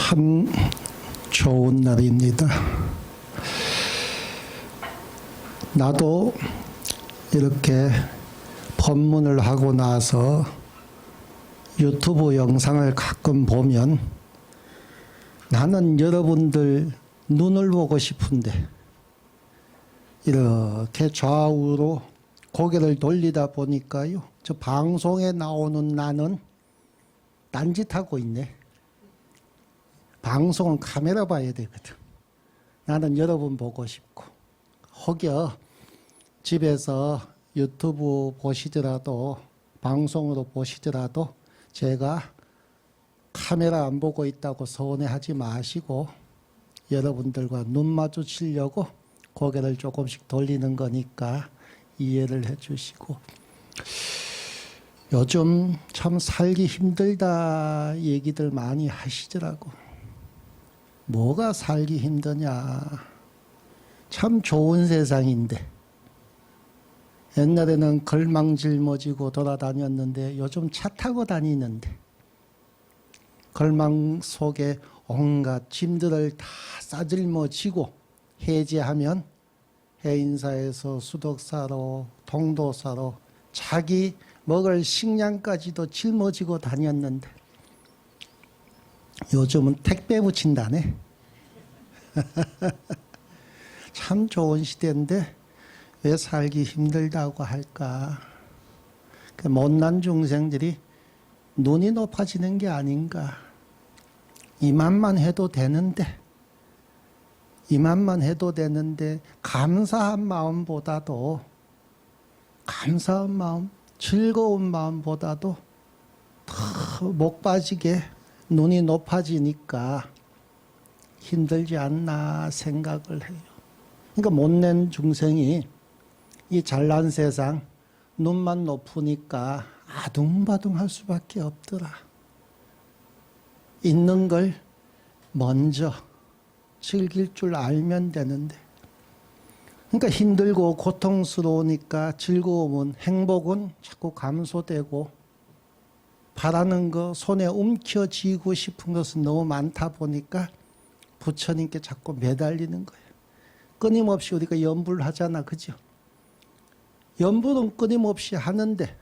참 좋은 날입니다. 나도 이렇게 법문을 하고 나서 유튜브 영상을 가끔 보면 나는 여러분들 눈을 보고 싶은데 이렇게 좌우로 고개를 돌리다 보니까요, 저 방송에 나오는 나는 딴짓하고 있네. 방송은 카메라 봐야 되거든. 나는 여러분 보고 싶고, 혹여 집에서 유튜브 보시더라도, 방송으로 보시더라도 제가 카메라 안 보고 있다고 서운해하지 마시고 여러분들과 눈 마주치려고 고개를 조금씩 돌리는 거니까 이해를 해주시고, 요즘 참 살기 힘들다 얘기들 많이 하시더라고. 뭐가 살기 힘드냐. 참 좋은 세상인데. 옛날에는 걸망질머지고 돌아다녔는데 요즘 차 타고 다니는데, 걸망 속에 온갖 짐들을 다 싸질머지고 해제하면 해인사에서 수덕사로, 통도사로 자기 먹을 식량까지도 짊어지고 다녔는데 요즘은 택배 붙인다네. 참 좋은 시대인데 왜 살기 힘들다고 할까? 그 못난 중생들이 눈이 높아지는 게 아닌가. 이만만 해도 되는데, 이만만 해도 되는데 감사한 마음보다도, 감사한 마음, 즐거운 마음보다도 더 목 빠지게 눈이 높아지니까 힘들지 않나 생각을 해요. 그러니까 못난 중생이 이 잘난 세상 눈만 높으니까 아둥바둥할 수밖에 없더라. 있는 걸 먼저 즐길 줄 알면 되는데, 그러니까 힘들고 고통스러우니까 즐거움은, 행복은 자꾸 감소되고, 바라는 거, 손에 움켜쥐고 싶은 것은 너무 많다 보니까 부처님께 자꾸 매달리는 거예요. 끊임없이 우리가 연불 하잖아, 그죠? 연불은 끊임없이 하는데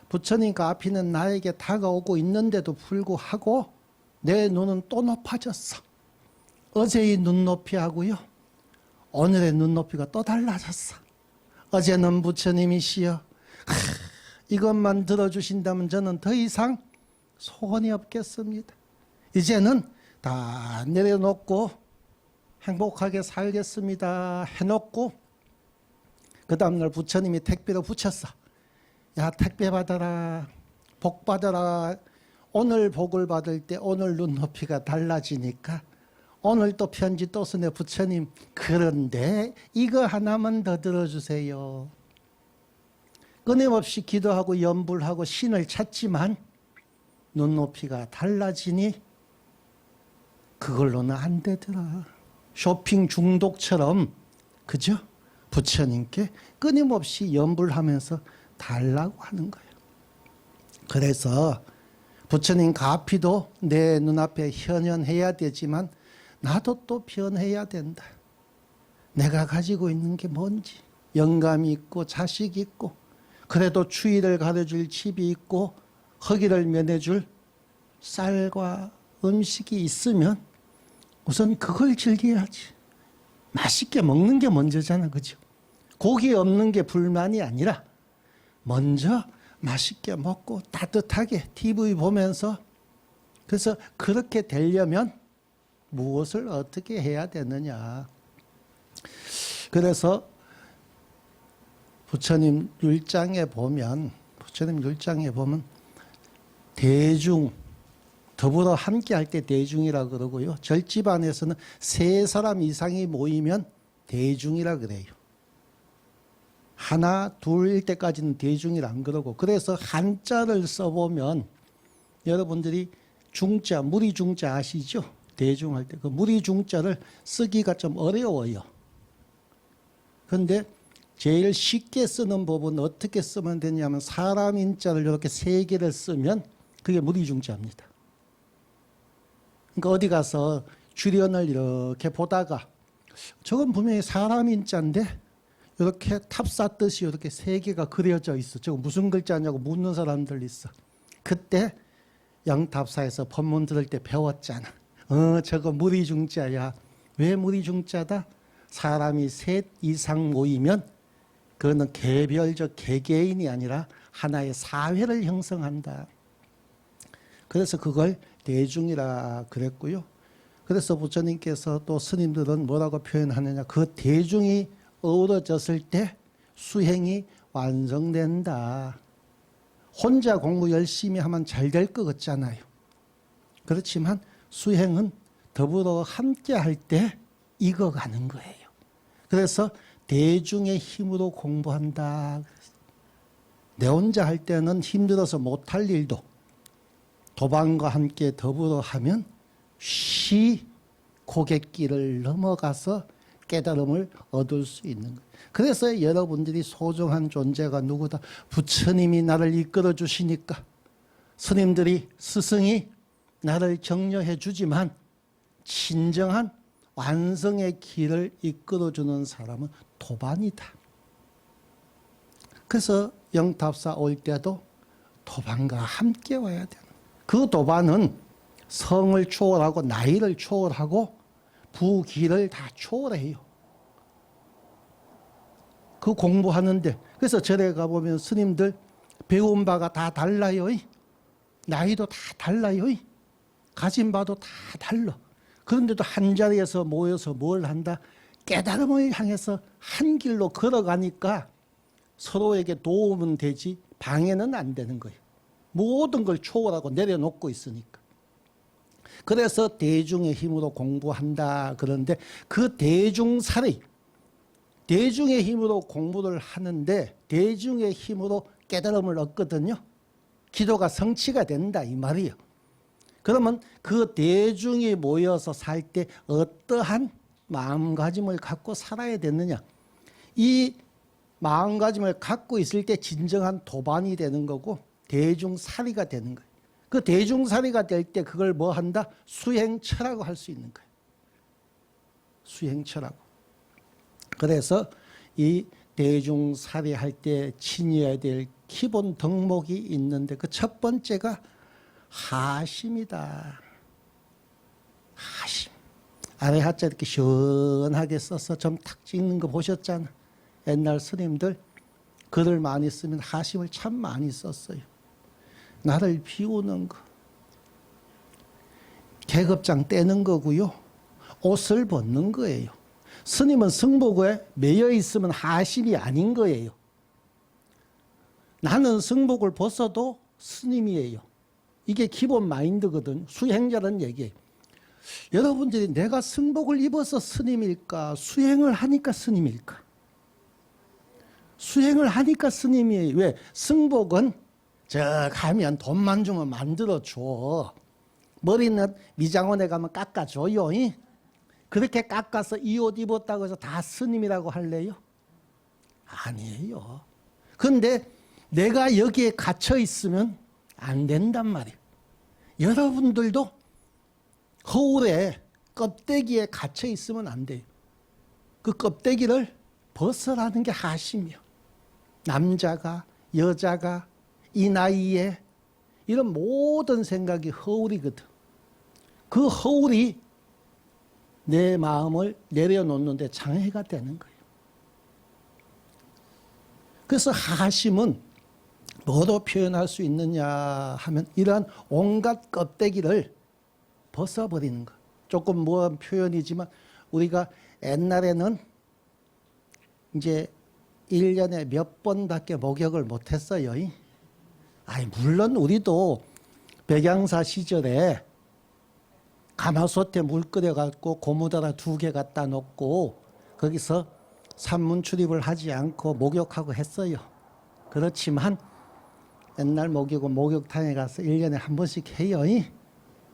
부처님과 앞에는 나에게 다가오고 있는데도 불구하고 내 눈은 또 높아졌어. 어제의 눈높이하고요, 오늘의 눈높이가 또 달라졌어. 어제는 부처님이시여, 이것만 들어주신다면 저는 더 이상 소원이 없겠습니다. 이제는 다 내려놓고 행복하게 살겠습니다 해놓고, 그 다음날 부처님이 택배로 붙였어. 야, 택배 받아라, 복 받아라. 오늘 복을 받을 때 오늘 눈높이가 달라지니까 오늘 또 편지 또 쓰네. 부처님, 그런데 이거 하나만 더 들어주세요. 끊임없이 기도하고 연불하고 신을 찾지만 눈높이가 달라지니 그걸로는 안 되더라. 쇼핑 중독처럼, 그죠? 부처님께 끊임없이 연불하면서 달라고 하는 거예요. 그래서 부처님 가피도 내 눈앞에 현현해야 되지만 나도 또 변해야 된다. 내가 가지고 있는 게 뭔지, 영감이 있고 자식이 있고, 그래도 추위를 가려줄 집이 있고 허기를 면해줄 쌀과 음식이 있으면 우선 그걸 즐겨야지. 맛있게 먹는 게 먼저잖아, 그죠? 고기 없는 게 불만이 아니라 먼저 맛있게 먹고 따뜻하게 TV 보면서, 그래서 그렇게 되려면 무엇을 어떻게 해야 되느냐. 그래서 부처님 율장에 보면 대중, 더불어 함께 할 때 대중이라 그러고요. 절집안에서는 3사람 이상이 모이면 대중이라 그래요. 하나, 둘일 때까지는 대중이라 안 그러고, 그래서 한자를 써보면 여러분들이 중자, 무리중자 아시죠? 대중할 때 그 무리중자를 쓰기가 좀 어려워요. 그런데 제일 쉽게 쓰는 법은 어떻게 쓰면 되냐면, 사람 인자를 이렇게 3개를 쓰면 그게 무리중자입니다. 그러니까 어디 가서 주련을 이렇게 보다가 저건 분명히 사람 인자인데 이렇게 탑쌓듯이 이렇게 세 개가 그려져 있어. 저거 무슨 글자냐고 묻는 사람들 있어. 그때 영탑사에서 법문 들을 때 배웠잖아. 저거 무리중자야. 왜 무리중자다? 사람이 셋 이상 모이면 그거는 개별적 개개인이 아니라 하나의 사회를 형성한다. 그래서 그걸 대중이라 그랬고요. 그래서 부처님께서 또 스님들은 뭐라고 표현하느냐. 그 대중이 어우러졌을 때 수행이 완성된다. 혼자 공부 열심히 하면 잘 될 것 같잖아요. 그렇지만 수행은 더불어 함께 할 때 익어가는 거예요. 그래서 대중의 힘으로 공부한다. 내 혼자 할 때는 힘들어서 못할 일도 도반과 함께 더불어 하면 쉬 고갯길을 넘어가서 깨달음을 얻을 수 있는 거예요. 그래서 여러분들이 소중한 존재가 누구다? 부처님이 나를 이끌어 주시니까, 스님들이 스승이 나를 격려해 주지만 진정한 완성의 길을 이끌어 주는 사람은 도반이다. 그래서 영탑사 올 때도 도반과 함께 와야 되는, 그 도반은 성을 초월하고 나이를 초월하고 부기를 다 초월해요. 그 공부하는데, 그래서 절에 가보면 스님들 배운 바가 다 달라요. 나이도 다 달라요. 가진 바도 다 달라. 그런데도 한 자리에서 모여서 뭘 한다? 깨달음을 향해서 한 길로 걸어가니까 서로에게 도움은 되지 방해는 안 되는 거예요. 모든 걸 초월하고 내려놓고 있으니까. 그래서 대중의 힘으로 공부한다. 그런데 그 대중살이, 대중의 힘으로 공부를 하는데 대중의 힘으로 깨달음을 얻거든요. 기도가 성취가 된다 이 말이에요. 그러면 그 대중이 모여서 살 때 어떠한 마음가짐을 갖고 살아야 되느냐. 이 마음가짐을 갖고 있을 때 진정한 도반이 되는 거고 대중살이가 되는 거예요. 그 대중살이가 될 때 그걸 뭐 한다? 수행처라고 할 수 있는 거예요. 수행처라고. 그래서 이 대중살이 할 때 지녀야 될 기본 덕목이 있는데 그 첫 번째가 하심이다. 하심. 아래 하자 이렇게 시원하게 써서 좀 탁 찍는 거 보셨잖아. 옛날 스님들 글을 많이 쓰면 하심을 참 많이 썼어요. 나를 비우는 거, 계급장 떼는 거고요. 옷을 벗는 거예요. 스님은 승복에 매여 있으면 하심이 아닌 거예요. 나는 승복을 벗어도 스님이에요. 이게 기본 마인드거든요. 수행자라는 얘기예요. 여러분들이 내가 승복을 입어서 스님일까? 수행을 하니까 스님일까? 수행을 하니까 스님이에요. 왜? 승복은 저 가면 돈만 주면 만들어줘. 머리는 미장원에 가면 깎아줘요. 그렇게 깎아서 이 옷 입었다고 해서 다 스님이라고 할래요? 아니에요. 그런데 내가 여기에 갇혀 있으면 안 된단 말이에요. 여러분들도 거울에 껍데기에 갇혀 있으면 안 돼요. 그 껍데기를 벗어라는 게 하심이요. 남자가, 여자가, 이 나이에 이런 모든 생각이 허울이거든. 그 허울이 내 마음을 내려놓는데 장애가 되는 거예요. 그래서 하심은 뭐로 표현할 수 있느냐 하면 이러한 온갖 껍데기를 벗어버리는 거. 조금 모호한 표현이지만 우리가 옛날에는 이제 1년에 몇 번밖에 목욕을 못했어요. 아니 물론 우리도 백양사 시절에 가마솥에 물 끓여갖고 고무다라 2개 갖다 놓고 거기서 산문 출입을 하지 않고 목욕하고 했어요. 그렇지만 옛날 목욕은 목욕탕에 가서 1년에 한 번씩 해요.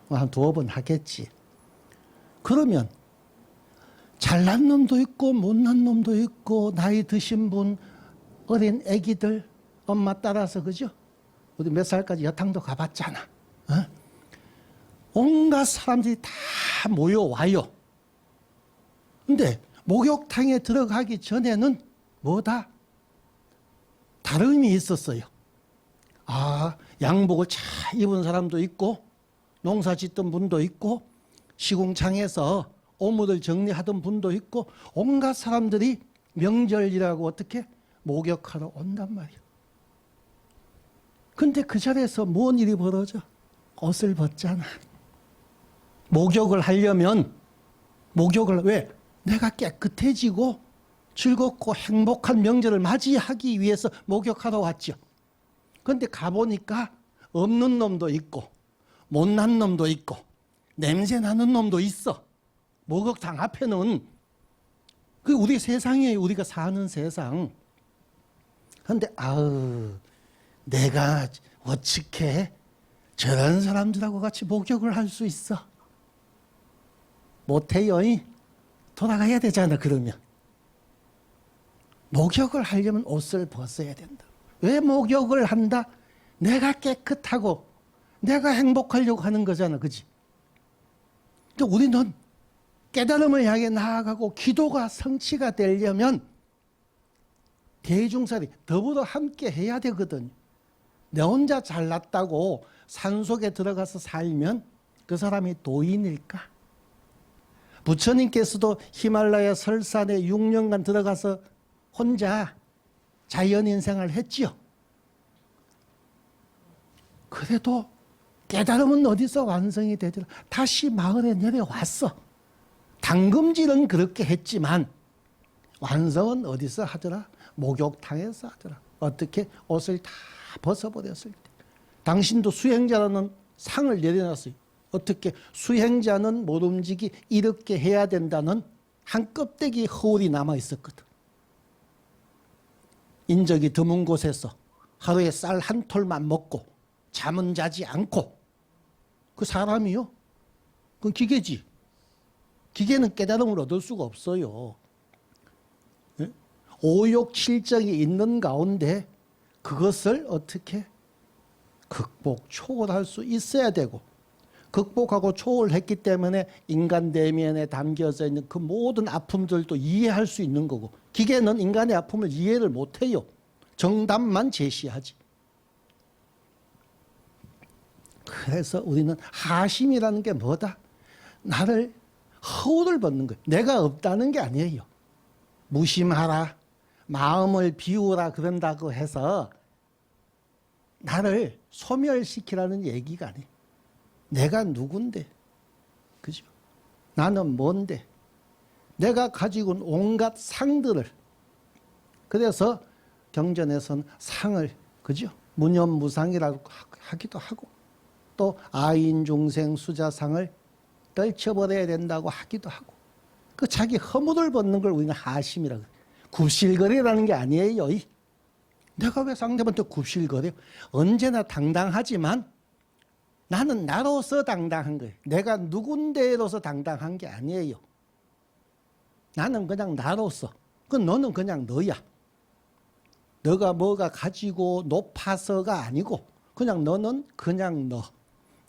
한 2번 하겠지. 그러면 잘난 놈도 있고 못난 놈도 있고 나이 드신 분, 어린 애기들 엄마 따라서 그죠? 우리 몇 살까지 여탕도 가봤잖아. 온갖 사람들이 다 모여와요. 근데 목욕탕에 들어가기 전에는 뭐다? 다름이 있었어요. 아, 양복을 잘 입은 사람도 있고, 농사 짓던 분도 있고, 시궁창에서 오물을 정리하던 분도 있고, 온갖 사람들이 명절이라고 어떻게 목욕하러 온단 말이에요. 근데 그 자리에서 뭔 일이 벌어져? 옷을 벗잖아. 목욕을 하려면, 목욕을 왜? 내가 깨끗해지고 즐겁고 행복한 명절을 맞이하기 위해서 목욕하러 왔죠. 그런데 가보니까 없는 놈도 있고 못난 놈도 있고 냄새 나는 놈도 있어. 목욕탕 앞에는. 그 우리 세상이에요. 우리가 사는 세상. 그런데 아우, 내가 어떻게 저런 사람들하고 같이 목욕을 할 수 있어? 못해요. 돌아가야 되잖아. 그러면 목욕을 하려면 옷을 벗어야 된다. 왜 목욕을 한다? 내가 깨끗하고 내가 행복하려고 하는 거잖아. 그지? 근데 우리는 깨달음을 향해 나아가고 기도가 성취가 되려면 대중살이 더불어 함께 해야 되거든요. 내 혼자 잘났다고 산속에 들어가서 살면 그 사람이 도인일까? 부처님께서도 히말라야 설산에 6년간 들어가서 혼자 자연인생을 했지요. 그래도 깨달음은 어디서 완성이 되더라? 다시 마을에 내려왔어. 당금질은 그렇게 했지만 완성은 어디서 하더라? 목욕탕에서 하더라. 어떻게? 옷을 다 벗어버렸을 때. 당신도 수행자라는 상을 내려놨어요. 어떻게? 수행자는 못 움직이 이렇게 해야 된다는 한 껍데기 허울이 남아있었거든. 인적이 드문 곳에서 하루에 쌀 한 톨만 먹고 잠은 자지 않고, 그 사람이요? 그건 기계지. 기계는 깨달음을 얻을 수가 없어요. 예? 오욕 칠정이 있는 가운데 그것을 어떻게 극복, 초월할 수 있어야 되고, 극복하고 초월했기 때문에 인간 내면에 담겨져 있는 그 모든 아픔들도 이해할 수 있는 거고, 기계는 인간의 아픔을 이해를 못해요. 정답만 제시하지. 그래서 우리는 하심이라는 게 뭐다? 나를 허울을 벗는 거예요. 내가 없다는 게 아니에요. 무심하라, 마음을 비우라 그런다고 해서 나를 소멸시키라는 얘기가 아니에요. 내가 누군데? 그죠? 나는 뭔데? 내가 가지고 있는 온갖 상들을, 그래서 경전에서는 상을, 그죠? 무념무상이라고 하기도 하고, 또 아인중생 수자상을 떨쳐버려야 된다고 하기도 하고, 그 자기 허물을 벗는 걸 우리는 하심이라고 해요. 굽실거리라는 게 아니에요. 내가 왜 상대방한테 굽실거려? 언제나 당당하지만 나는 나로서 당당한 거예요. 내가 누군데로서 당당한 게 아니에요. 나는 그냥 나로서. 너는 그냥 너야. 너가 뭐가 가지고 높아서가 아니고 그냥 너는 그냥 너.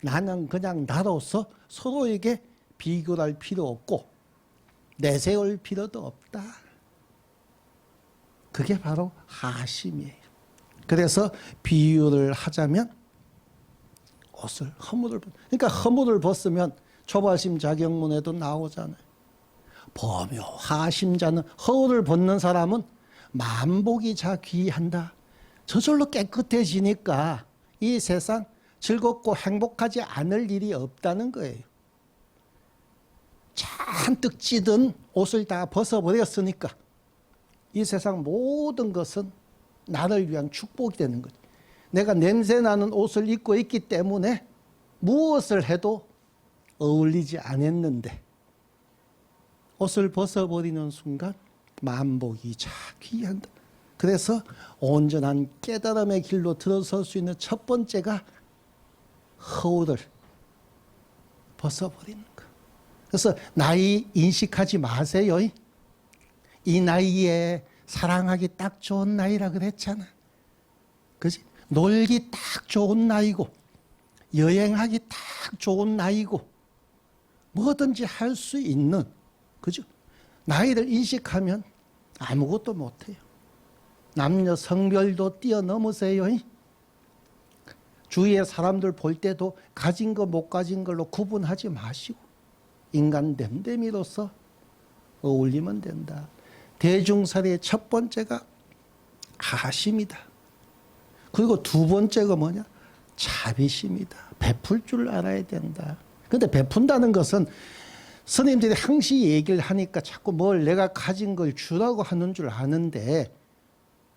나는 그냥 나로서 서로에게 비교를 할 필요 없고 내세울 필요도 없다. 그게 바로 하심이에요. 그래서 비유를 하자면 옷을, 허물을, 그러니까 허물을 벗으면 초발심 자경문에도 나오잖아요. 범요 하심자는, 허울을 벗는 사람은 만복이 자 귀한다. 저절로 깨끗해지니까 이 세상 즐겁고 행복하지 않을 일이 없다는 거예요. 잔뜩 찌든 옷을 다 벗어버렸으니까 이 세상 모든 것은 나를 위한 축복이 되는 거죠. 내가 냄새나는 옷을 입고 있기 때문에 무엇을 해도 어울리지 않았는데 옷을 벗어버리는 순간 만복이 자 귀한다. 그래서 온전한 깨달음의 길로 들어설 수 있는 첫 번째가 허울을 벗어버리는 것. 그래서 나이 인식하지 마세요. 이 나이에 사랑하기 딱 좋은 나이라 그랬잖아. 그지? 놀기 딱 좋은 나이고 여행하기 딱 딱 좋은 나이고 뭐든지 할 수 있는, 그죠? 나이를 인식하면 아무것도 못해요. 남녀 성별도 뛰어넘으세요. 주위의 사람들 볼 때도 가진 거 못 가진 걸로 구분하지 마시고 인간 됨됨이로서 어울리면 된다. 대중살이의 첫 번째가 하심이다. 그리고 두 번째가 뭐냐? 자비심이다. 베풀 줄 알아야 된다. 근데 베푼다는 것은 스님들이 항시 얘기를 하니까 자꾸 뭘 내가 가진 걸 주라고 하는 줄 아는데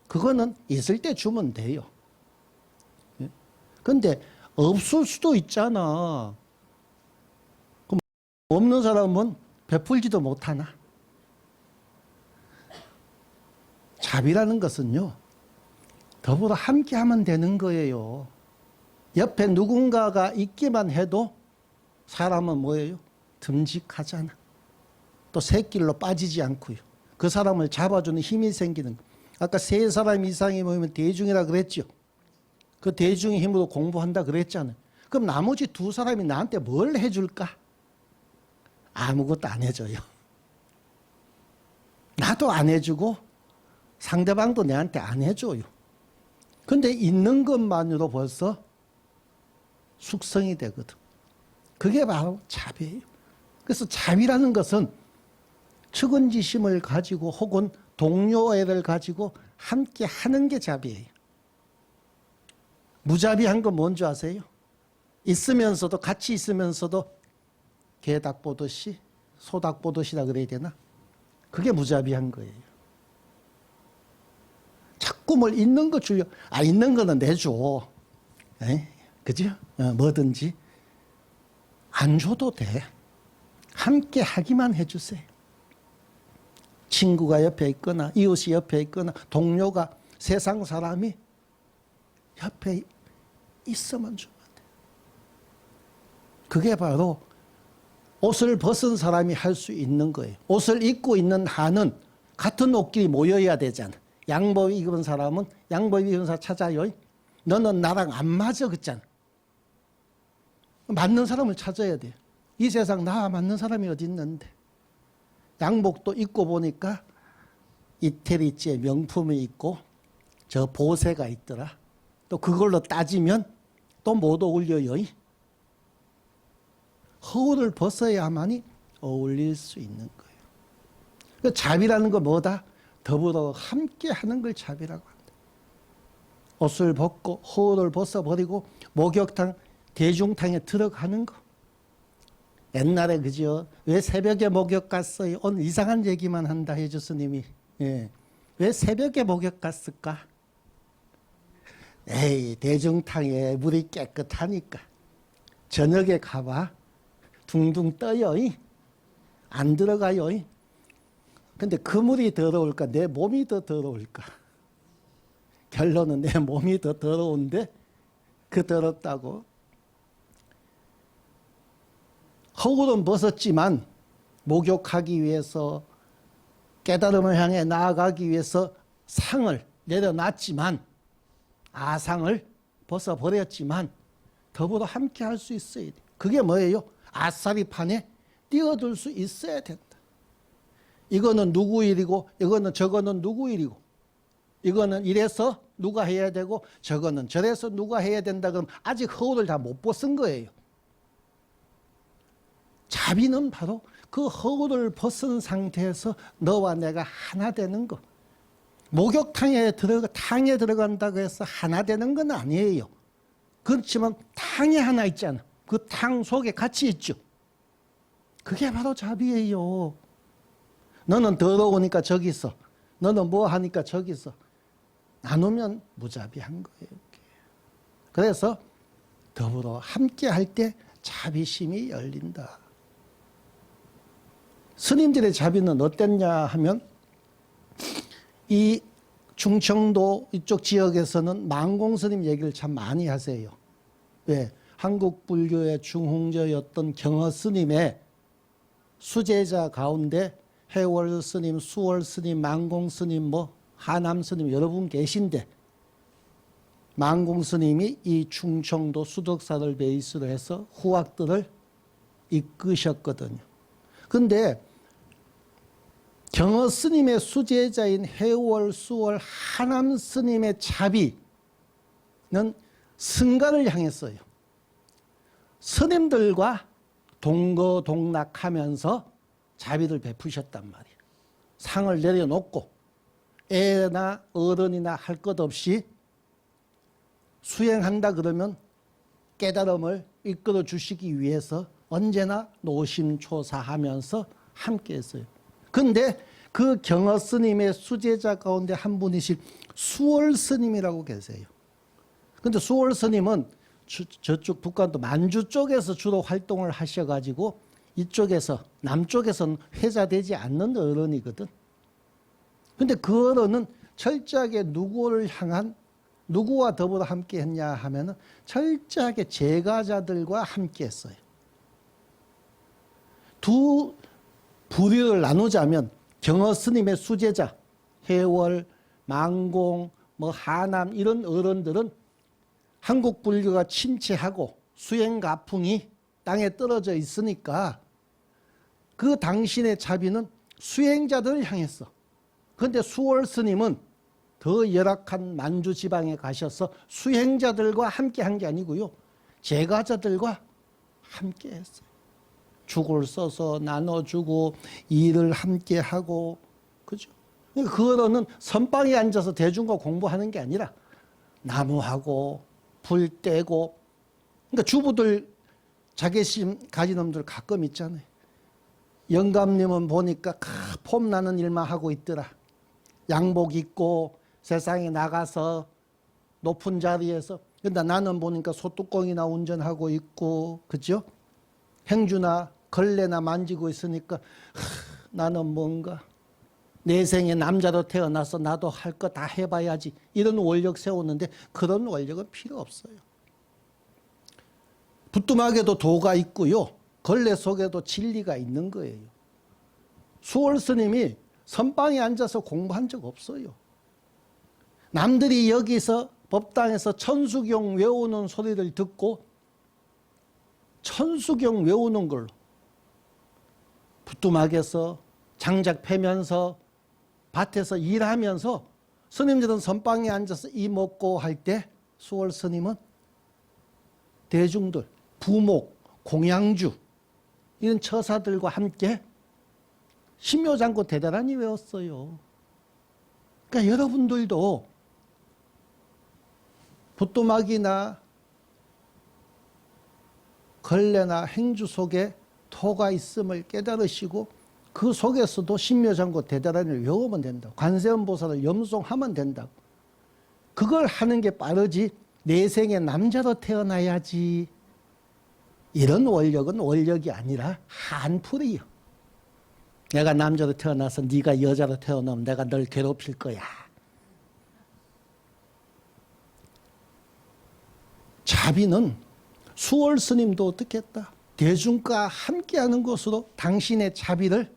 그거는 있을 때 주면 돼요. 근데 없을 수도 있잖아. 그럼 없는 사람은 베풀지도 못하나? 자비라는 것은요, 더불어 함께 하면 되는 거예요. 옆에 누군가가 있기만 해도 사람은 뭐예요? 듬직하잖아. 또 새길로 빠지지 않고요. 그 사람을 잡아주는 힘이 생기는 거. 아까 세 사람 이상이 모이면 대중이라 그랬죠. 그 대중의 힘으로 공부한다 그랬잖아요. 그럼 나머지 두 사람이 나한테 뭘 해줄까? 아무것도 안 해줘요. 나도 안 해주고 상대방도 내한테 안 해줘요. 근데 있는 것만으로 벌써 숙성이 되거든. 그게 바로 자비예요. 그래서 자비라는 것은 측은지심을 가지고 혹은 동료애를 가지고 함께 하는 게 자비예요. 무자비한 건 뭔지 아세요? 있으면서도, 같이 있으면서도 개닭 보듯이 소닭 보듯이라 그래야 되나? 그게 무자비한 거예요. 자꾸 뭘 있는 거 주려. 있는 거는 내줘. 그죠? 뭐든지. 안 줘도 돼. 함께 하기만 해주세요. 친구가 옆에 있거나 이웃이 옆에 있거나 동료가, 세상 사람이 옆에 있으면 주면 돼. 그게 바로 옷을 벗은 사람이 할 수 있는 거예요. 옷을 입고 있는 한은 같은 옷끼리 모여야 되잖아. 양복 입은 사람은 양복 입은 사람 찾아요. 너는 나랑 안 맞아 그랬잖아. 맞는 사람을 찾아야 돼. 이 세상 나 맞는 사람이 어디 있는데. 양복도 입고 보니까 이태리째 명품이 있고 저 보세가 있더라. 또 그걸로 따지면 또 못 어울려요. 허울을 벗어야만이 어울릴 수 있는 거예요. 그 자비라는 건 뭐다? 더불어 함께 하는 걸 자비라고 한다. 옷을 벗고 허울을 벗어버리고 목욕탕, 대중탕에 들어가는 거. 옛날에 그죠? 왜 새벽에 목욕 갔어요? 오늘 이상한 얘기만 한다 해주 스님이. 예. 왜 새벽에 목욕 갔을까? 에이, 대중탕에 물이 깨끗하니까. 저녁에 가봐. 둥둥 떠요. 안 들어가요. 근데 그 물이 더러울까? 내 몸이 더 더러울까? 결론은 내 몸이 더 더러운데 그 더럽다고. 허울은 벗었지만 목욕하기 위해서 깨달음을 향해 나아가기 위해서 상을 내려놨지만 아상을 벗어버렸지만 더불어 함께 할 수 있어야 돼. 그게 뭐예요? 아싸리판에 뛰어들 수 있어야 된다. 이거는 누구 일이고 이거는 저거는 누구 일이고 이거는 이래서 누가 해야 되고 저거는 저래서 누가 해야 된다 그러면 아직 허울을 다 못 벗은 거예요. 자비는 바로 그 허울을 벗은 상태에서 너와 내가 하나 되는 거. 목욕탕에 탕에 들어간다고 해서 하나 되는 건 아니에요. 그렇지만 탕에 하나 있잖아. 그 탕 속에 같이 있죠. 그게 바로 자비예요. 너는 더러우니까 저기 있어. 너는 뭐 하니까 저기 있어. 나누면 무자비한 거예요. 그래서 더불어 함께 할 때 자비심이 열린다. 스님들의 자비는 어땠냐 하면 이 충청도 이쪽 지역에서는 망공스님 얘기를 참 많이 하세요. 왜? 한국 불교의 중흥조였던 경허스님의 수제자 가운데 해월스님, 수월스님, 망공스님, 하남스님 여러 분 계신데 망공 스님이 이 충청도 수덕사를 베이스로 해서 후학들을 이끄셨거든요. 근데 경어 스님의 수제자인 해월, 수월, 하남 스님의 자비는 승가를 향했어요. 스님들과 동거동락하면서 자비를 베푸셨단 말이에요. 상을 내려놓고 애나 어른이나 할 것 없이 수행한다 그러면 깨달음을 이끌어 주시기 위해서 언제나 노심초사하면서 함께 했어요. 근데 그 경어 스님의 수제자 가운데 한 분이신 수월 스님이라고 계세요. 근데 수월 스님은 저쪽 북한도 만주 쪽에서 주로 활동을 하셔가지고 이쪽에서 남쪽에서는 회자되지 않는 어른이거든. 근데 그 어른은 철저하게 누구를 향한 누구와 더불어 함께 했냐 하면은 철저하게 제가자들과 함께 했어요. 두 부류를 나누자면 경어 스님의 수제자, 해월, 망공, 하남 이런 어른들은 한국 불교가 침체하고 수행가풍이 땅에 떨어져 있으니까 그 당신의 자비는 수행자들을 향했어. 그런데 수월 스님은 더 열악한 만주 지방에 가셔서 수행자들과 함께 한 게 아니고요. 제가자들과 함께 했어요. 죽을 써서 나눠주고 일을 함께 하고 그죠? 그거는 선방에 앉아서 대중과 공부하는 게 아니라 나무하고 불 떼고 그러니까 주부들 자괴심 가진 놈들 가끔 있잖아요. 영감님은 보니까 폼 나는 일만 하고 있더라. 양복 입고 세상에 나가서 높은 자리에서 근데 나는 보니까 소뚜껑이나 운전하고 있고 그죠? 행주나 걸레나 만지고 있으니까 나는 뭔가 내 생에 남자로 태어나서 나도 할 거 다 해봐야지 이런 원력 세우는데 그런 원력은 필요 없어요. 부뚜막에도 도가 있고요. 걸레 속에도 진리가 있는 거예요. 수월 스님이 선방에 앉아서 공부한 적 없어요. 남들이 여기서 법당에서 천수경 외우는 소리를 듣고 천수경 외우는 걸로 부뚜막에서 장작 패면서 밭에서 일하면서 스님들은 선방에 앉아서 이 먹고 할 때 수월 스님은 대중들, 부목, 공양주 이런 처사들과 함께 신묘장구 대단히 외웠어요. 그러니까 여러분들도 부뚜막이나 걸레나 행주 속에 토가 있음을 깨달으시고 그 속에서도 신묘장구 대단한을 외우면 된다. 관세음보살을 염송하면 된다. 그걸 하는 게 빠르지 내 생에 남자로 태어나야지. 이런 원력은 원력이 아니라 한풀이요. 내가 남자로 태어나서 네가 여자로 태어나면 내가 널 괴롭힐 거야. 자비는 수월 스님도 어떻게 했다? 대중과 함께하는 것으로 당신의 자비를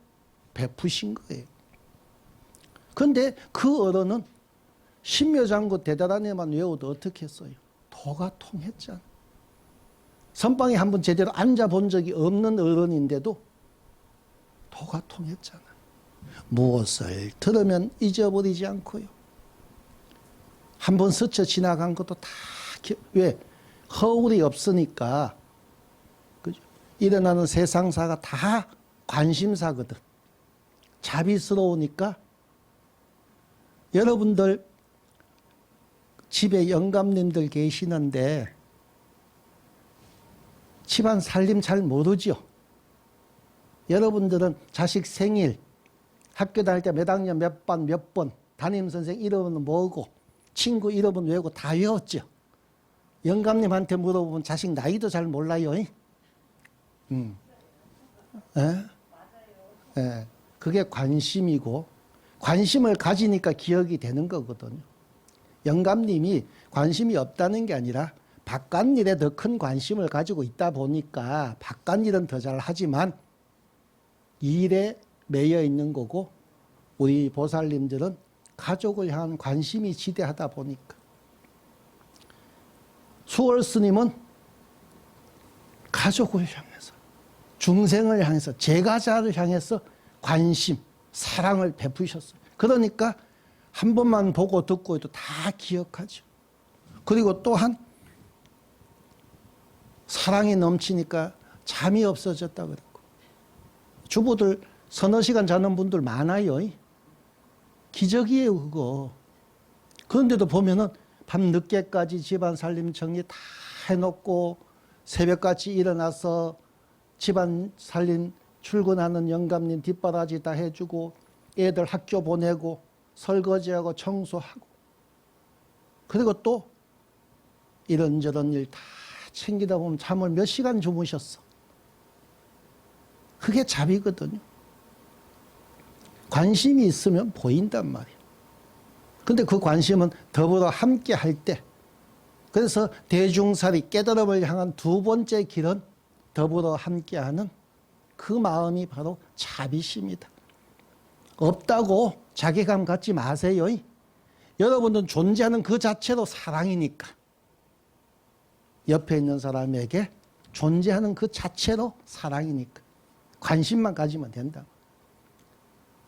베푸신 거예요. 그런데 그 어른은 신묘장구 대단한애만 외워도 어떻게 했어요? 도가 통했잖아. 선방에 한번 제대로 앉아본 적이 없는 어른인데도 도가 통했잖아. 무엇을 들으면 잊어버리지 않고요. 한번 스쳐 지나간 것도 다 왜? 허울이 없으니까 그죠? 일어나는 세상사가 다 관심사거든. 자비스러우니까 여러분들 집에 영감님들 계시는데 집안 살림 잘 모르죠? 여러분들은 자식 생일, 학교 다닐 때 몇 학년 몇 반 몇 번, 담임선생 이름은 뭐고, 친구 이름은 왜고 다 외웠죠? 영감님한테 물어보면 자식 나이도 잘 몰라요. 예? 예. 그게 관심이고, 관심을 가지니까 기억이 되는 거거든요. 영감님이 관심이 없다는 게 아니라 바깥일에 더 큰 관심을 가지고 있다 보니까 바깥일은 더 잘하지만 일에 매여 있는 거고 우리 보살님들은 가족을 향한 관심이 지대하다 보니까 수월 스님은 가족을 향해서, 중생을 향해서, 제가자를 향해서 관심, 사랑을 베푸셨어요. 그러니까 한 번만 보고 듣고 해도 다 기억하죠. 그리고 또한 사랑이 넘치니까 잠이 없어졌다 그랬고, 주부들 서너 시간 자는 분들 많아요. 기적이에요, 그거. 그런데도 보면은 밤 늦게까지 집안 살림 정리 다 해놓고 새벽같이 일어나서 집안 살림 출근하는 영감님 뒷바라지 다 해주고 애들 학교 보내고 설거지하고 청소하고, 그리고 또 이런저런 일 다 챙기다 보면 잠을 몇 시간 주무셨어. 그게 자비거든요. 관심이 있으면 보인단 말이에요. 근데 그 관심은 더불어 함께 할 때, 그래서 대중살이 깨달음을 향한 두 번째 길은 더불어 함께하는 그 마음이 바로 자비심이다. 없다고 자괴감 갖지 마세요. 여러분은 존재하는 그 자체로 사랑이니까. 옆에 있는 사람에게 존재하는 그 자체로 사랑이니까 관심만 가지면 된다.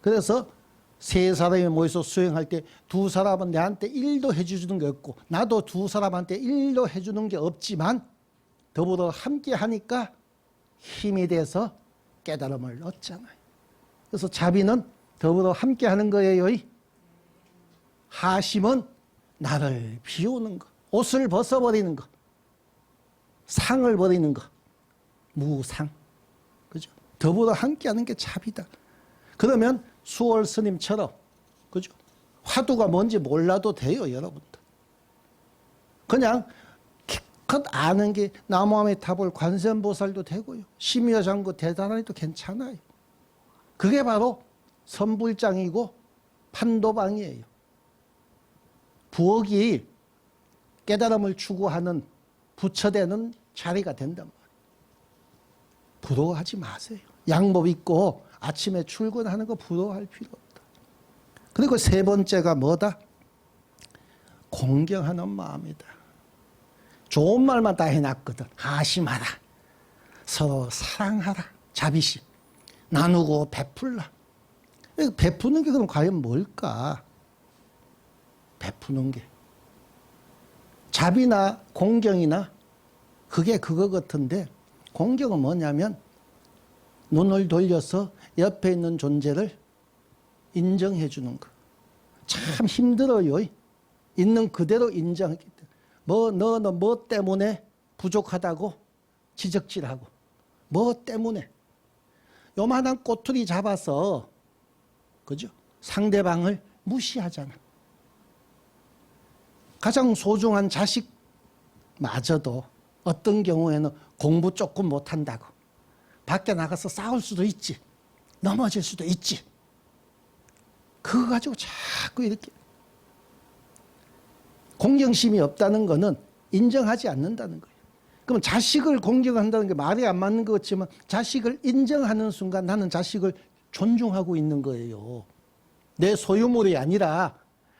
그래서 세 사람이 모여서 수행할 때 두 사람은 내한테 일도 해주는 게 없고 나도 두 사람한테 일도 해주는 게 없지만 더불어 함께 하니까 힘이 돼서 깨달음을 얻잖아요. 그래서 자비는 더불어 함께 하는 거예요. 하심은 나를 비우는 거, 옷을 벗어버리는 거, 상을 버리는 거, 무상. 그죠? 더불어 함께 하는 게 자비다. 그러면 수월 스님처럼, 그죠? 화두가 뭔지 몰라도 돼요, 여러분들. 그냥 기껏 아는 게 나무함의 탑을 관세음보살도 되고요. 심야장구 대단해도 괜찮아요. 그게 바로 선불장이고 판도방이에요. 부엌이 깨달음을 추구하는 부처되는 자리가 된단 말이에요. 부러워하지 마세요. 양복 입고 아침에 출근하는 거 부러워할 필요 없다. 그리고 세 번째가 뭐다? 공경하는 마음이다. 좋은 말만 다 해놨거든. 하심하라. 서로 사랑하라. 자비심. 나누고 베풀라. 베푸는 게 그럼 과연 뭘까? 베푸는 게. 자비나 공경이나 그게 그거 같은데, 공경은 뭐냐면 눈을 돌려서 옆에 있는 존재를 인정해 주는 거. 참 힘들어요. 있는 그대로 인정하기 때문에. 너는 뭐 때문에 부족하다고 지적질하고, 뭐 때문에. 요만한 꼬투리 잡아서, 그죠? 상대방을 무시하잖아. 가장 소중한 자식마저도 어떤 경우에는 공부 조금 못한다고 밖에 나가서 싸울 수도 있지. 넘어질 수도 있지. 그거 가지고 자꾸 이렇게. 공경심이 없다는 거는 인정하지 않는다는 거예요. 그럼 자식을 공경한다는 게 말이 안 맞는 것 같지만 자식을 인정하는 순간 나는 자식을 존중하고 있는 거예요. 내 소유물이 아니라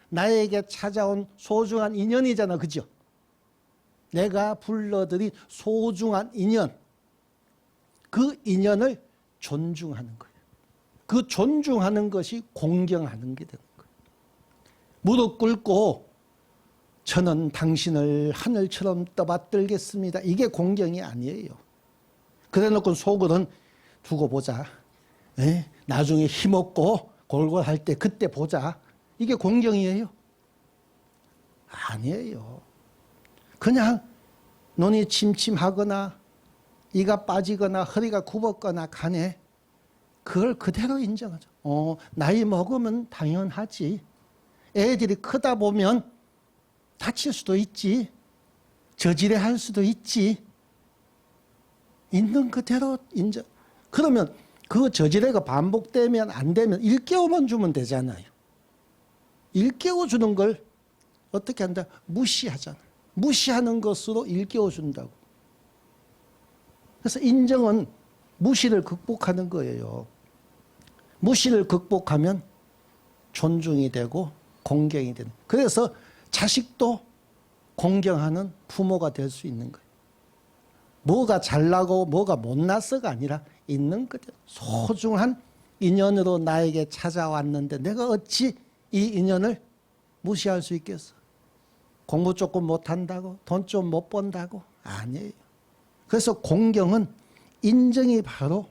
나에게 찾아온 소중한 인연이잖아. 그죠? 내가 불러들인 소중한 인연. 그 인연을 존중하는 거예요. 그 존중하는 것이 공경하는 게 되는 거예요. 무릎 꿇고 저는 당신을 하늘처럼 떠받들겠습니다. 이게 공경이 아니에요. 그래놓고 속으로는 두고 보자. 에? 나중에 힘없고 골골할 때 그때 보자. 이게 공경이에요? 아니에요. 그냥 눈이 침침하거나 이가 빠지거나 허리가 굽었거나 간에 그걸 그대로 인정하죠. 나이 먹으면 당연하지. 애들이 크다 보면 다칠 수도 있지. 저지레 할 수도 있지. 있는 그대로 인정. 그러면 그 저지레가 반복되면 안 되면 일깨워만 주면 되잖아요. 일깨워주는 걸 어떻게 한다? 무시하잖아. 무시하는 것으로 일깨워준다고. 그래서 인정은 무시를 극복하는 거예요. 무시를 극복하면 존중이 되고 공경이 되는. 그래서 자식도 공경하는 부모가 될 수 있는 거예요. 뭐가 잘나고 뭐가 못나서가 아니라 있는 그대로 소중한 인연으로 나에게 찾아왔는데 내가 어찌 이 인연을 무시할 수 있겠어? 공부 조금 못한다고? 돈 좀 못 번다고? 아니에요. 그래서 공경은 인정이 바로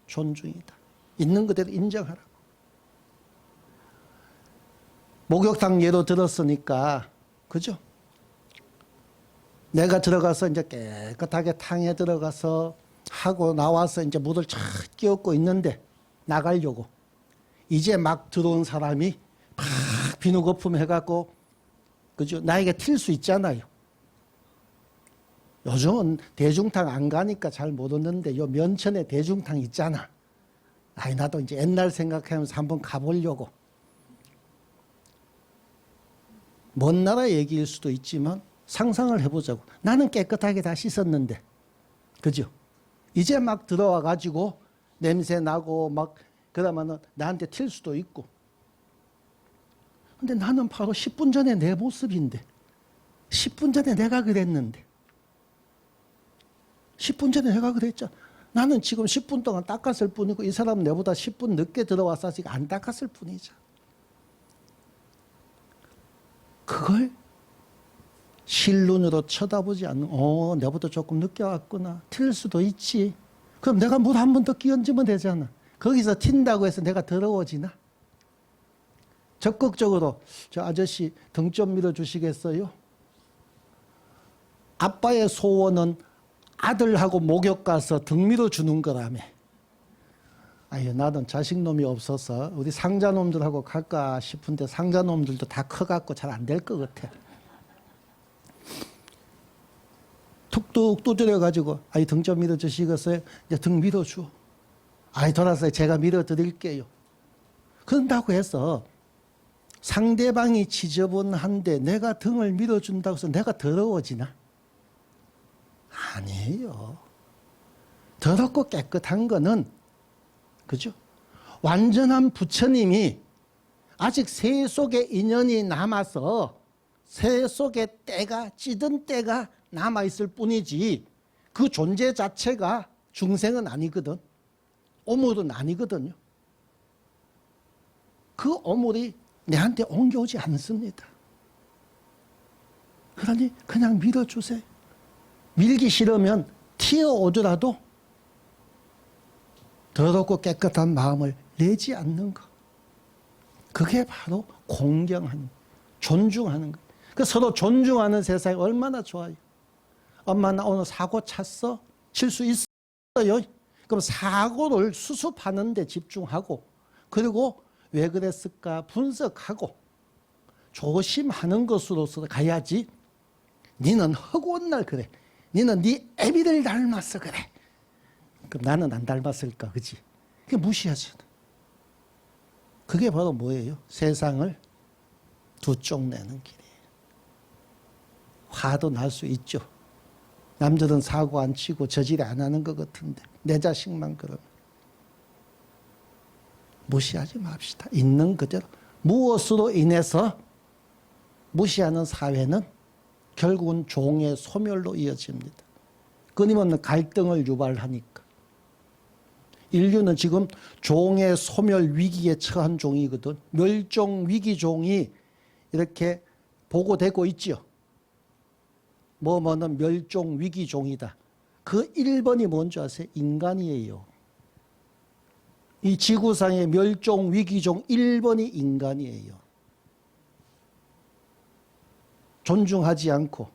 존중이다. 있는 그대로 인정하라고. 목욕탕 예로 들었으니까, 그죠? 내가 들어가서 이제 깨끗하게 탕에 들어가서 하고 나와서 이제 물을 쫙 끼얹고 있는데 나가려고. 이제 막 들어온 사람이 막 비누 거품 해갖고, 그죠? 나에게 튈 수 있잖아요. 요즘은 대중탕 안 가니까 잘 모르는데 요 면천에 대중탕 있잖아. 아이, 나도 이제 옛날 생각하면서 한번 가보려고. 먼 나라 얘기일 수도 있지만 상상을 해보자고. 나는 깨끗하게 다 씻었는데, 그죠? 이제 막 들어와 가지고 냄새 나고 막 그러면은 나한테 튈 수도 있고. 근데 나는 바로 10분 전에 내 모습인데, 10분 전에 내가 그랬는데, 10분 전에 내가 그랬잖아. 나는 지금 10분 동안 닦았을 뿐이고 이 사람은 내보다 10분 늦게 들어와서 아직 안 닦았을 뿐이죠. 그걸 실눈으로 쳐다보지 않는, 내보다 조금 늦게 왔구나. 튈 수도 있지. 그럼 내가 물 한 번 더 끼얹으면 되잖아. 거기서 튄다고 해서 내가 더러워지나? 적극적으로 저 아저씨 등 좀 밀어주시겠어요? 아빠의 소원은 아들하고 목욕 가서 등 밀어주는 거라며. 아유, 나는 자식놈이 없어서 우리 상자놈들하고 갈까 싶은데 상자놈들도 다 커갖고 잘 안 될 것 같아. 툭툭 두드려가지고, 아이, 등 좀 밀어주시겠어요? 이제 등 밀어줘. 아이, 돌아서 제가 밀어드릴게요. 그런다고 해서 상대방이 지저분한데 내가 등을 밀어준다고 해서 내가 더러워지나? 아니에요. 더럽고 깨끗한 거는, 그죠? 완전한 부처님이 아직 새 속에 인연이 남아서 새 속에 때가, 찌든 때가 남아있을 뿐이지 그 존재 자체가 중생은 아니거든. 오물은 아니거든요. 그 오물이 내한테 옮겨오지 않습니다. 그러니 그냥 밀어주세요. 밀기 싫으면 튀어오더라도 더럽고 깨끗한 마음을 내지 않는 것. 그게 바로 공경하는, 존중하는 것. 그 서로 존중하는 세상이 얼마나 좋아요. 엄마, 나 오늘 사고 쳤어? 칠 수 있어요? 그럼 사고를 수습하는 데 집중하고, 그리고 왜 그랬을까 분석하고 조심하는 것으로서 가야지. 니는 허구한 날 그래. 니는 네 애비를 닮았어 그래. 그럼 나는 안 닮았을까, 그지? 그게 무시하잖아. 그게 바로 뭐예요? 세상을 두 쪽 내는 길이에요. 화도 날 수 있죠. 남들은 사고 안 치고 저질 안 하는 것 같은데 내 자식만 그러면. 무시하지 맙시다. 있는 그대로. 무엇으로 인해서 무시하는 사회는 결국은 종의 소멸로 이어집니다. 끊임없는 갈등을 유발하니까. 인류는 지금 종의 소멸 위기에 처한 종이거든. 멸종 위기 종이 이렇게 보고되고 있죠. 뭐는 멸종 위기 종이다. 그 1번이 뭔지 아세요? 인간이에요. 이 지구상의 멸종 위기 종 1번이 인간이에요. 존중하지 않고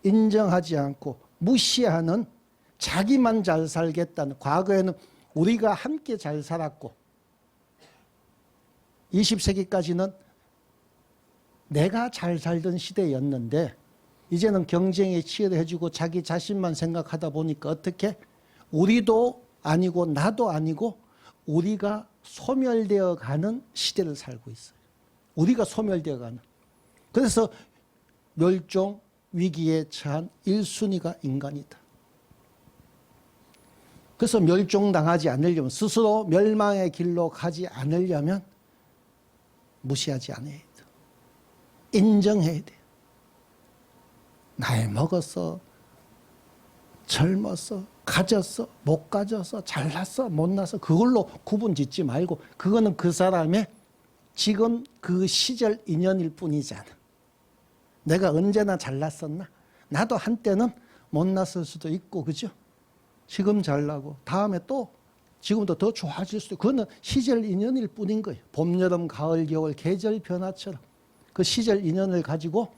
인정하지 않고 무시하는, 자기만 잘 살겠다는, 과거에는 우리가 함께 잘 살았고 20세기까지는 내가 잘 살던 시대였는데 이제는 경쟁에 치열해지고 자기 자신만 생각하다 보니까 어떻게? 우리도 아니고 나도 아니고 우리가 소멸되어 가는 시대를 살고 있어요. 우리가 소멸되어 가는. 그래서 멸종 위기에 처한 1순위가 인간이다. 그래서 멸종당하지 않으려면, 스스로 멸망의 길로 가지 않으려면 무시하지 않아야 돼. 인정해야 돼요. 나이 먹었어, 젊었어, 가졌어, 못 가졌어, 잘났어, 못났어, 그걸로 구분 짓지 말고 그거는 그 사람의 지금 그 시절 인연일 뿐이잖아. 내가 언제나 잘났었나? 나도 한때는 못났을 수도 있고, 그죠? 지금 잘나고 다음에 또 지금도 더 좋아질 수도 있고, 그거는 시절 인연일 뿐인 거예요. 봄, 여름, 가을, 겨울 계절 변화처럼 그 시절 인연을 가지고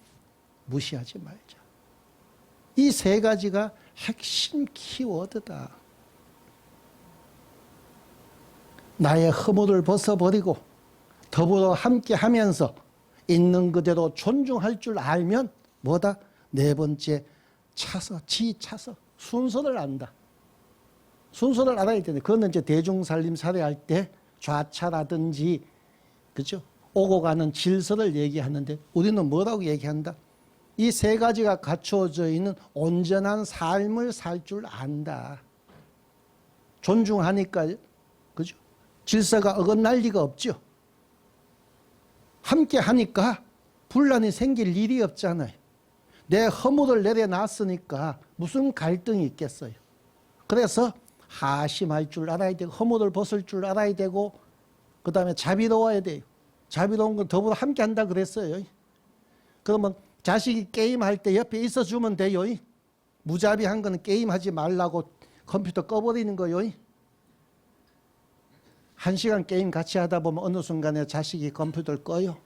무시하지 말자. 이 세 가지가 핵심 키워드다. 나의 허물을 벗어버리고 더불어 함께하면서 있는 그대로 존중할 줄 알면 뭐다? 네 번째, 차서 순서를 안다. 순서를 알아야 되는데, 그거는 이제 대중살림 사례할 때 좌차라든지, 그죠? 오고 가는 질서를 얘기하는데, 우리는 뭐라고 얘기한다? 이 세 가지가 갖추어져 있는 온전한 삶을 살 줄 안다. 존중하니까, 그죠? 질서가 어긋날 리가 없죠. 함께 하니까 분란이 생길 일이 없잖아요. 내 허물을 내려놨으니까 무슨 갈등이 있겠어요. 그래서 하심할 줄 알아야 되고, 허물을 벗을 줄 알아야 되고, 그 다음에 자비로워야 돼요. 자비로운 건 더불어 함께 한다 그랬어요. 그러면 자식이 게임할 때 옆에 있어주면 돼요. 무자비한 거는 게임하지 말라고 컴퓨터 꺼버리는 거요. 1시간 게임 같이 하다 보면 어느 순간에 자식이 컴퓨터를 꺼요.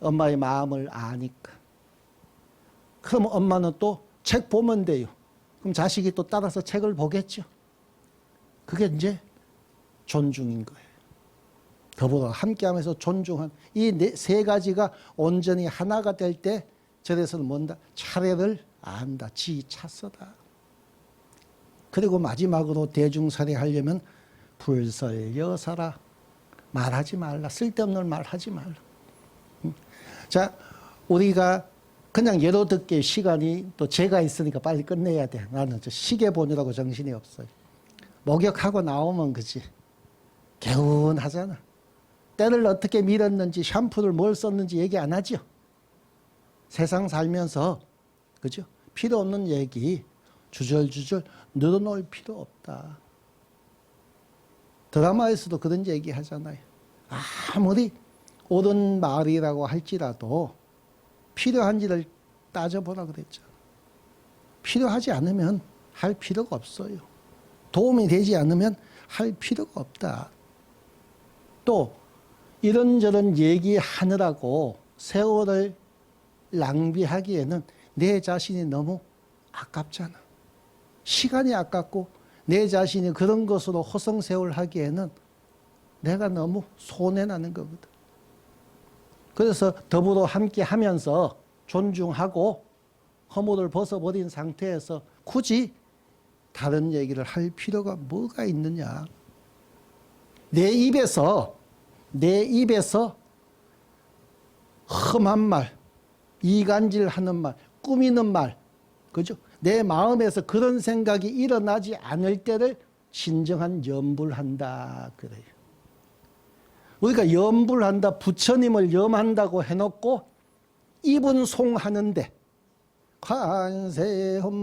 엄마의 마음을 아니까. 그럼 엄마는 또 책 보면 돼요. 그럼 자식이 또 따라서 책을 보겠죠. 그게 이제 존중인 거예요. 더불어 함께하면서 존중한 이 세 가지가 온전히 하나가 될 때 절에서는 뭔다? 차례를 안다. 지차서다. 그리고 마지막으로 대중살이 하려면 불설여사라. 말하지 말라. 쓸데없는 말 하지 말라. 자, 우리가 그냥 예로 듣기에 시간이 또 제가 있으니까 빨리 끝내야 돼. 나는 저 시계 보느라고 정신이 없어요. 목욕하고 나오면 그지. 개운하잖아. 때를 어떻게 밀었는지, 샴푸를 뭘 썼는지 얘기 안 하죠. 세상 살면서, 그죠? 필요 없는 얘기 주절주절 늘어놓을 필요 없다. 드라마에서도 그런 얘기 하잖아요. 아무리 옳은 말이라고 할지라도 필요한지를 따져보라 그랬죠. 필요하지 않으면 할 필요가 없어요. 도움이 되지 않으면 할 필요가 없다. 또 이런저런 얘기하느라고 세월을 낭비하기에는 내 자신이 너무 아깝잖아. 시간이 아깝고 내 자신이 그런 것으로 허송세월 하기에는 내가 너무 손해나는 거거든. 그래서 더불어 함께 하면서 존중하고 허물을 벗어버린 상태에서 굳이 다른 얘기를 할 필요가 뭐가 있느냐. 내 입에서 험한 말, 이간질하는 말, 꾸미는 말, 그죠? 내 마음에서 그런 생각이 일어나지 않을 때를 진정한 염불한다 그래요. 우리가 염불한다, 부처님을 염한다고 해놓고 입은 송하는데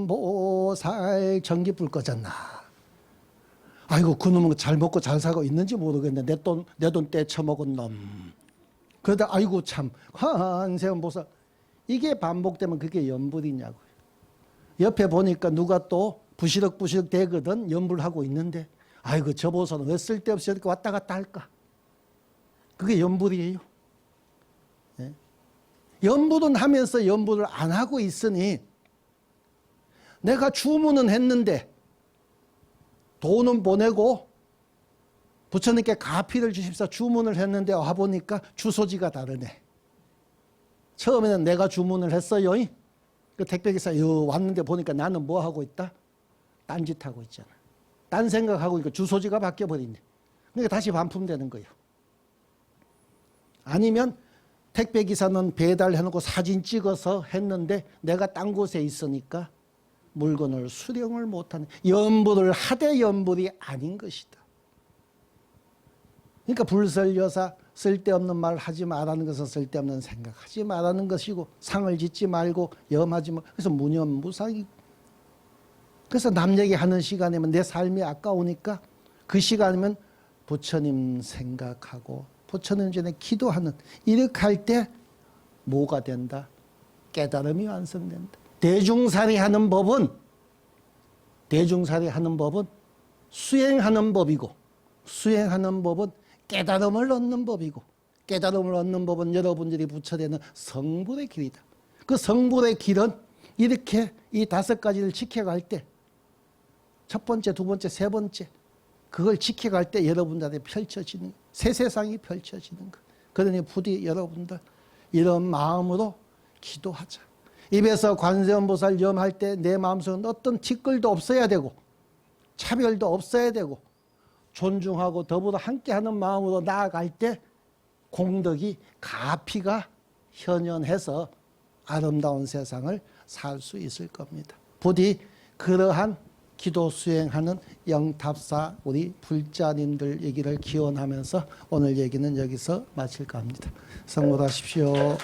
관세음보살 전기불 꺼졌나. 아이고 그놈은 잘 먹고 잘 살고 있는지 모르겠네. 내 돈 떼쳐먹은 놈. 그러다 아이고 참 관세음보살. 이게 반복되면 그게 염불이냐고요. 옆에 보니까 누가 또 부시럭부시럭 대거든. 염불하고 있는데 아이고 저 보살은 왜 쓸데없이 이렇게 왔다 갔다 할까. 그게 염불이에요. 예? 염불은 하면서 염불을 안 하고 있으니 내가 주문은 했는데 돈은 보내고 부처님께 가피를 주십사 주문을 했는데 와보니까 주소지가 다르네. 처음에는 내가 주문을 했어요. 그 택배기사 왔는데 보니까 나는 뭐 하고 있다? 딴짓하고 있잖아. 딴 생각하고 있고 주소지가 바뀌어버리네. 그러니까 다시 반품되는 거예요. 아니면 택배기사는 배달해놓고 사진 찍어서 했는데 내가 딴 곳에 있으니까 물건을 수령을 못하는 염불을 하되 염불이 아닌 것이다. 그러니까 불설여사 쓸데없는 말 하지 말라는 것은 쓸데없는 생각하지 말라는 것이고 상을 짓지 말고 염하지 말. 그래서 무념무상이. 그래서 남 얘기하는 시간이면 내 삶이 아까우니까 그 시간이면 부처님 생각하고 부처님 전에 기도하는 이렇게 할 때 뭐가 된다? 깨달음이 완성된다. 대중살이 하는 법은 수행하는 법이고 수행하는 법은 깨달음을 얻는 법이고 깨달음을 얻는 법은 여러분들이 부처되는 성불의 길이다. 그 성불의 길은 이렇게 이 5가지를 지켜갈 때 첫 번째, 두 번째, 세 번째 그걸 지켜갈 때 여러분들한테 펼쳐지는 새 세상이 펼쳐지는 것. 그러니 부디 여러분들 이런 마음으로 기도하자. 입에서 관세음보살 염할 때 내 마음속에 어떤 티끌도 없어야 되고 차별도 없어야 되고 존중하고 더불어 함께하는 마음으로 나아갈 때 공덕이 가피가 현현해서 아름다운 세상을 살 수 있을 겁니다. 부디 그러한 기도 수행하는 영탑사 우리 불자님들 얘기를 기원하면서 오늘 얘기는 여기서 마칠까 합니다. 성불하십시오.